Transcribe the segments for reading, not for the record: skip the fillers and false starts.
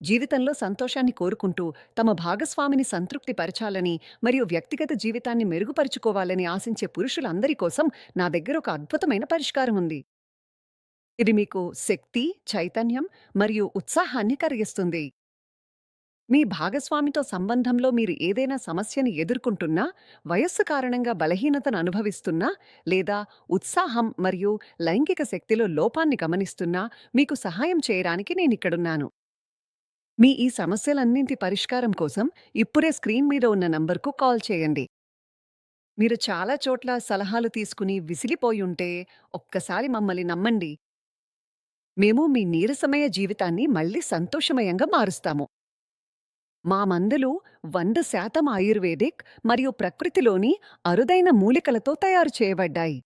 జీవితంలో సంతోషాన్ని కోరుకుంటూ, తమ భాగస్వామిని సంతృప్తి పరచాలని మరియు వ్యక్తిగత జీవితాన్ని మెరుగుపరుచుకోవాలని ఆశించే పురుషులందరి కోసం నా దగ్గర ఒక అద్భుతమైన పరిష్కారం ఉంది. ఇది మీకు శక్తి, చైతన్యం మరియు ఉత్సాహాన్ని కలిగిస్తుంది. మీ భాగస్వామితో సంబంధంలో మీరు ఏదైనా సమస్యని ఎదుర్కొంటున్నా, వయస్సు కారణంగా బలహీనతను అనుభవిస్తున్నా, లేదా ఉత్సాహం మరియు లైంగిక శక్తిలో లోపాన్ని గమనిస్తున్నా, మీకు సహాయం చేయడానికి నేనిక్కడున్నాను. మీ ఈ సమస్యలన్నింటి పరిష్కారం కోసం ఇప్పుడే స్క్రీన్ మీద ఉన్న నంబర్‌కు కాల్ చేయండి. మీరు చాలా చోట్ల సలహాలు తీసుకుని విసిగిపోయుంటే, ఒక్కసారి మమ్మల్ని నమ్మండి. మేము మీ నీరసమయ జీవితాన్ని మళ్ళీ సంతోషమయంగా మారుస్తాము. మా మందులు 100% ఆయుర్వేదిక్ మరియు ప్రకృతిలోని అరుదైన మూలికలతో తయారు చేయబడ్డాయి.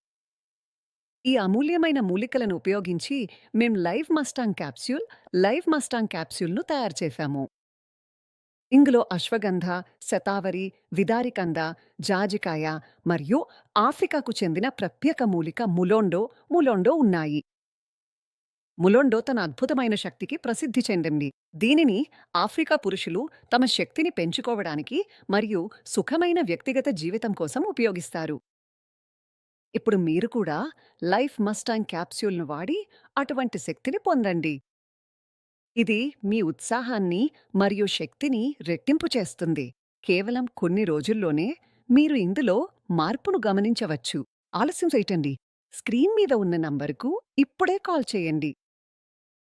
ఈ అమూల్యమైన మూలికలను ఉపయోగించి మేం లైవ్ మస్టాంగ్ క్యాప్సూల్‌ను తయారు చేశాము. ఇందులో అశ్వగంధ, శతావరి, విదారికంద, జాజికాయ మరియు ఆఫ్రికాకు చెందిన ప్రత్యేక మూలిక ములోండో ఉన్నాయి. ములోండో తన అద్భుతమైన శక్తికి ప్రసిద్ధి చెందింది. దీనిని ఆఫ్రికా పురుషులు తమ శక్తిని పెంచుకోవడానికి మరియు సుఖమైన వ్యక్తిగత జీవితం కోసం ఉపయోగిస్తారు. ఇప్పుడు మీరు కూడా లైఫ్ మస్టాంగ్ క్యాప్సూల్‌ను వాడి అటువంటి శక్తిని పొందండి. ఇది మీ ఉత్సాహాన్ని మరియు శక్తిని రెట్టింపు చేస్తుంది. కేవలం కొన్ని రోజుల్లోనే మీరు ఇందులో మార్పును గమనించవచ్చు. ఆలస్యం చేయటండి. స్క్రీన్ మీద ఉన్న నంబరుకు ఇప్పుడే కాల్ చేయండి.